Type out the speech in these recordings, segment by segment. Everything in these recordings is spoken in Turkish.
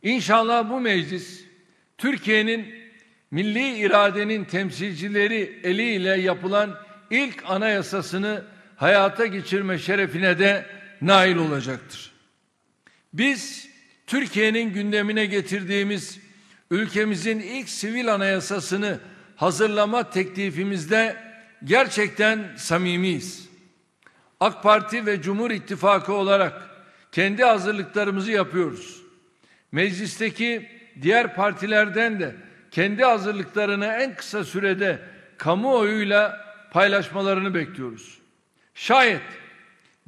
İnşallah bu meclis Türkiye'nin milli iradenin temsilcileri eliyle yapılan ilk anayasasını hayata geçirme şerefine de nail olacaktır. Biz Türkiye'nin gündemine getirdiğimiz ülkemizin ilk sivil anayasasını hazırlama teklifimizde gerçekten samimiyiz. AK Parti ve Cumhur İttifakı olarak kendi hazırlıklarımızı yapıyoruz. Meclisteki diğer partilerden de kendi hazırlıklarını en kısa sürede kamuoyuyla paylaşmalarını bekliyoruz. Şayet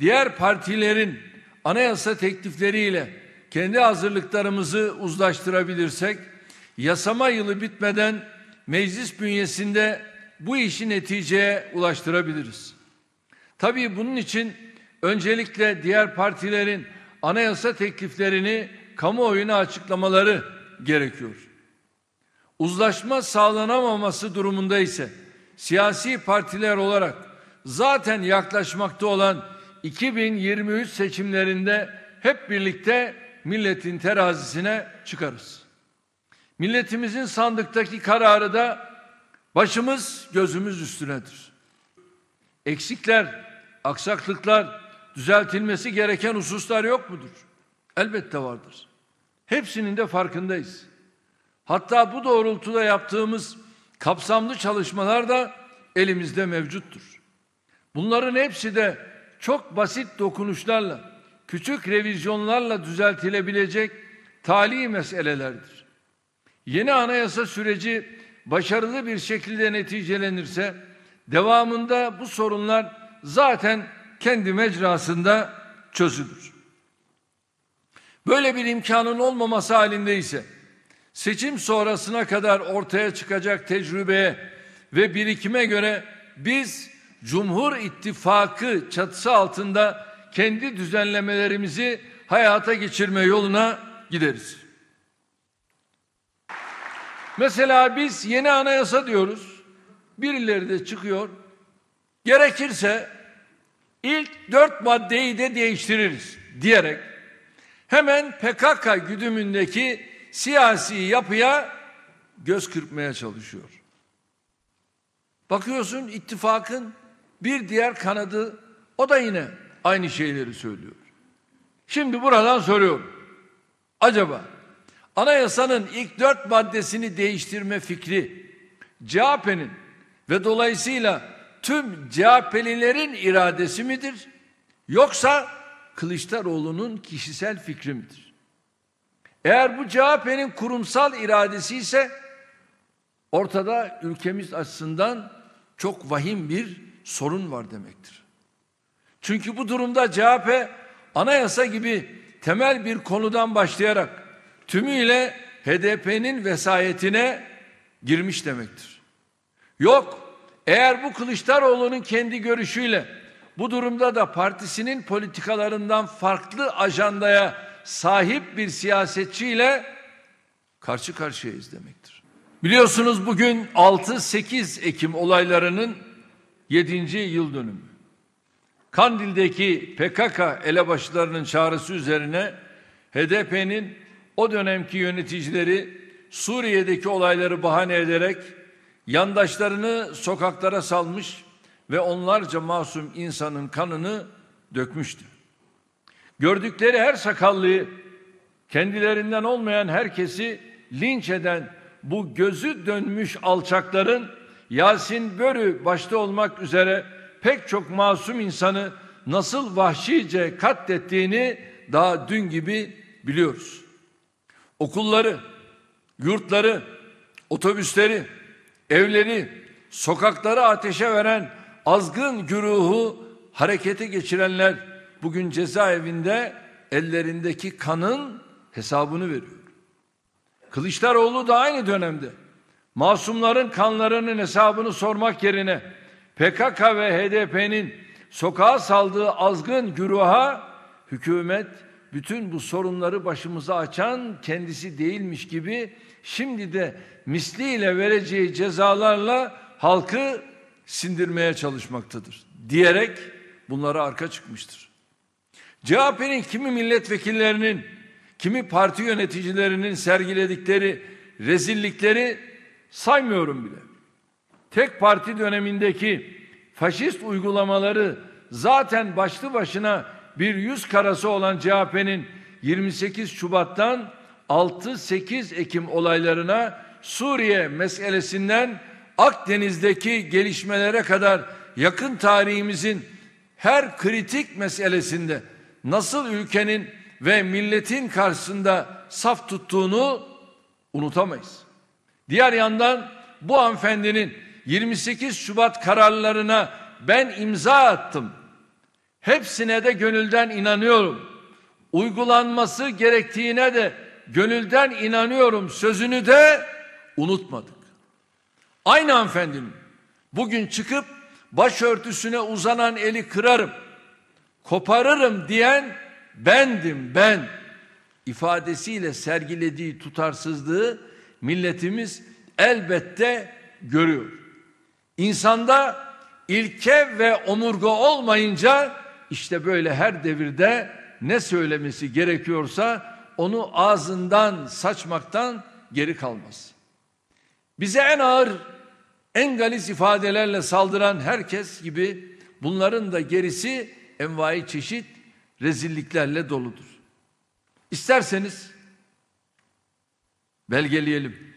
diğer partilerin anayasa teklifleriyle kendi hazırlıklarımızı uzlaştırabilirsek, yasama yılı bitmeden meclis bünyesinde bu işi neticeye ulaştırabiliriz. Tabii bunun için öncelikle diğer partilerin anayasa tekliflerini kamuoyuna açıklamaları gerekiyor. Uzlaşma sağlanamaması durumunda ise siyasi partiler olarak zaten yaklaşmakta olan 2023 seçimlerinde hep birlikte milletin terazisine çıkarız. Milletimizin sandıktaki kararı da başımız gözümüz üstünedir. Eksikler, aksaklıklar, düzeltilmesi gereken hususlar yok mudur? Elbette vardır. Hepsinin de farkındayız. Hatta bu doğrultuda yaptığımız kapsamlı çalışmalar da elimizde mevcuttur. Bunların hepsi de çok basit dokunuşlarla, küçük revizyonlarla düzeltilebilecek tali meselelerdir. Yeni anayasa süreci başarılı bir şekilde neticelenirse, devamında bu sorunlar zaten kendi mecrasında çözülür. Böyle bir imkanın olmaması halinde ise seçim sonrasına kadar ortaya çıkacak tecrübeye ve birikime göre biz Cumhur İttifakı çatısı altında kendi düzenlemelerimizi hayata geçirme yoluna gideriz. Mesela biz yeni anayasa diyoruz. Birileri de çıkıyor. Gerekirse ilk 4 maddeyi de değiştiririz diyerek hemen PKK güdümündeki siyasi yapıya göz kırpmaya çalışıyor. Bakıyorsun ittifakın bir diğer kanadı, o da yine aynı şeyleri söylüyor. Şimdi buradan soruyorum. Acaba anayasanın ilk 4 maddesini değiştirme fikri CHP'nin ve dolayısıyla tüm CHP'lilerin iradesi midir? Yoksa Kılıçdaroğlu'nun kişisel fikri midir? Eğer bu CHP'nin kurumsal iradesi ise ortada ülkemiz açısından çok vahim bir sorun var demektir. Çünkü bu durumda CHP anayasa gibi temel bir konudan başlayarak tümüyle HDP'nin vesayetine girmiş demektir. Yok, eğer bu Kılıçdaroğlu'nun kendi görüşüyle bu durumda da partisinin politikalarından farklı ajandaya sahip bir siyasetçiyle karşı karşıyayız demektir. Biliyorsunuz bugün 6-8 Ekim olaylarının 7. yıl dönümü. Kandil'deki PKK elebaşılarının çağrısı üzerine HDP'nin o dönemki yöneticileri Suriye'deki olayları bahane ederek yandaşlarını sokaklara salmış ve onlarca masum insanın kanını dökmüştü. Gördükleri her sakallıyı, kendilerinden olmayan herkesi linç eden bu gözü dönmüş alçakların Yasin Börü başta olmak üzere pek çok masum insanı nasıl vahşice katlettiğini daha dün gibi biliyoruz. Okulları, yurtları, otobüsleri, evleri, sokakları ateşe veren azgın güruhu harekete geçirenler bugün cezaevinde ellerindeki kanın hesabını veriyor. Kılıçdaroğlu da aynı dönemde masumların kanlarının hesabını sormak yerine PKK ve HDP'nin sokağa saldığı azgın güruha hükümet bütün bu sorunları başımıza açan kendisi değilmiş gibi şimdi de misliyle vereceği cezalarla halkı sindirmeye çalışmaktadır diyerek bunlara arka çıkmıştır. CHP'nin kimi milletvekillerinin kimi parti yöneticilerinin sergiledikleri rezillikleri saymıyorum bile. Tek parti dönemindeki faşist uygulamaları zaten başlı başına bir yüz karası olan CHP'nin 28 Şubat'tan 6-8 Ekim olaylarına, Suriye meselesinden Akdeniz'deki gelişmelere kadar yakın tarihimizin her kritik meselesinde nasıl ülkenin ve milletin karşısında saf tuttuğunu unutamayız. Diğer yandan bu hanımefendinin 28 Şubat kararlarına ben imza attım. Hepsine de gönülden inanıyorum. Uygulanması gerektiğine de gönülden inanıyorum sözünü de unutmadık. Aynı hanımefendinin bugün çıkıp başörtüsüne uzanan eli kırarım, koparırım diyen bendim ben ifadesiyle sergilediği tutarsızlığı milletimiz elbette görüyor. İnsanda ilke ve omurga olmayınca işte böyle her devirde ne söylemesi gerekiyorsa onu ağzından saçmaktan geri kalmaz. Bize en ağır, en galiz ifadelerle saldıran herkes gibi bunların da gerisi envai çeşit rezilliklerle doludur. İsterseniz belgeleyelim.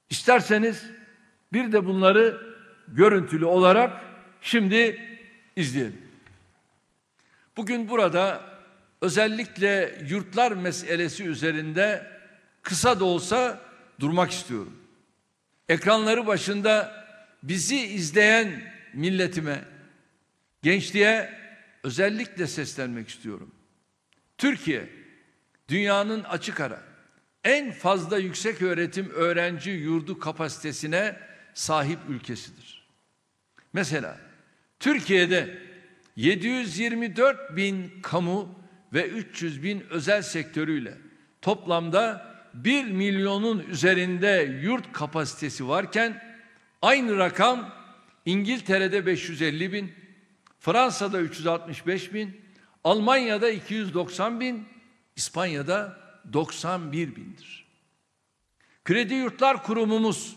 İsterseniz bir de bunları görüntülü olarak şimdi izleyelim. Bugün burada özellikle yurtlar meselesi üzerinde kısa da olsa durmak istiyorum. Ekranları başında bizi izleyen milletime, gençliğe özellikle seslenmek istiyorum. Türkiye, dünyanın açık ara en fazla yükseköğretim öğrenci yurdu kapasitesine sahip ülkesidir. Mesela Türkiye'de 724 bin kamu ve 300 bin özel sektörüyle toplamda 1 milyonun üzerinde yurt kapasitesi varken aynı rakam İngiltere'de 550 bin, Fransa'da 365 bin, Almanya'da 290 bin, İspanya'da 91 bindir. Kredi Yurtlar Kurumumuz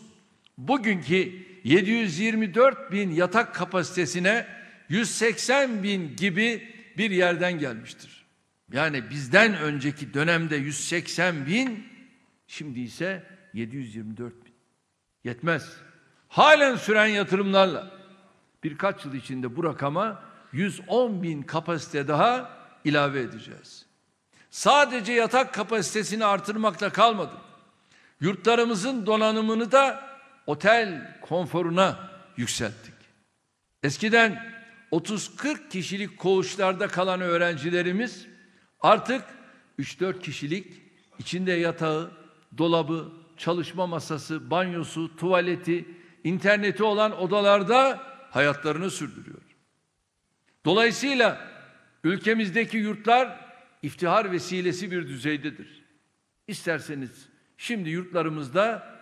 bugünkü 724 bin yatak kapasitesine 180 bin gibi bir yerden gelmiştir. Yani bizden önceki dönemde 180 bin, şimdi ise 724 bin. Yetmez. Halen süren yatırımlarla birkaç yıl içinde bu rakama 110 bin kapasite daha ilave edeceğiz. Sadece yatak kapasitesini artırmakla kalmadı. Yurtlarımızın donanımını da otel konforuna yükselttik. Eskiden 30-40 kişilik koğuşlarda kalan öğrencilerimiz artık 3-4 kişilik içinde yatağı, dolabı, çalışma masası, banyosu, tuvaleti, interneti olan odalarda hayatlarını sürdürüyor. Dolayısıyla ülkemizdeki yurtlar iftihar vesilesi bir düzeydedir. İsterseniz şimdi yurtlarımızda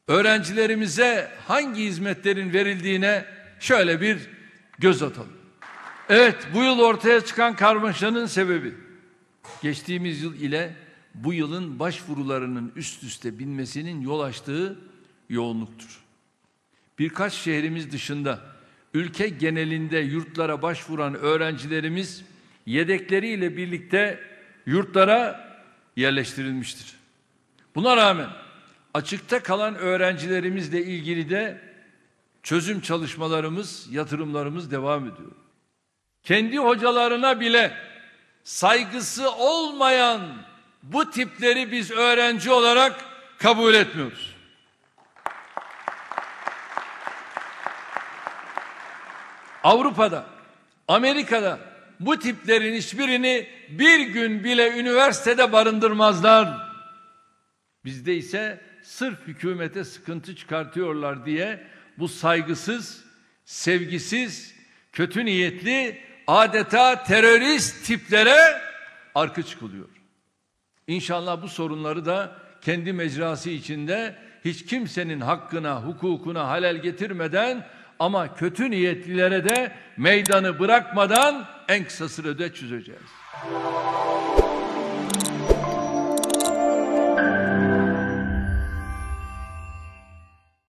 öğrencilerimize hangi hizmetlerin verildiğine şöyle bir göz atalım. Evet, bu yıl ortaya çıkan karmaşanın sebebi geçtiğimiz yıl ile bu yılın başvurularının üst üste binmesinin yol açtığı yoğunluktur. Birkaç şehrimiz dışında ülke genelinde yurtlara başvuran öğrencilerimiz yedekleriyle birlikte yurtlara yerleştirilmiştir. Buna rağmen açıkta kalan öğrencilerimizle ilgili de çözüm çalışmalarımız, yatırımlarımız devam ediyor. Kendi hocalarına bile saygısı olmayan bu tipleri biz öğrenci olarak kabul etmiyoruz. Avrupa'da, Amerika'da bu tiplerin hiçbirini bir gün bile üniversitede barındırmazlar. Bizde ise sırf hükümete sıkıntı çıkartıyorlar diye bu saygısız, sevgisiz, kötü niyetli, adeta terörist tiplere arka çıkılıyor. İnşallah bu sorunları da kendi mecrası içinde hiç kimsenin hakkına, hukukuna halel getirmeden ama kötü niyetlilere de meydanı bırakmadan en kısa sürede çözeceğiz.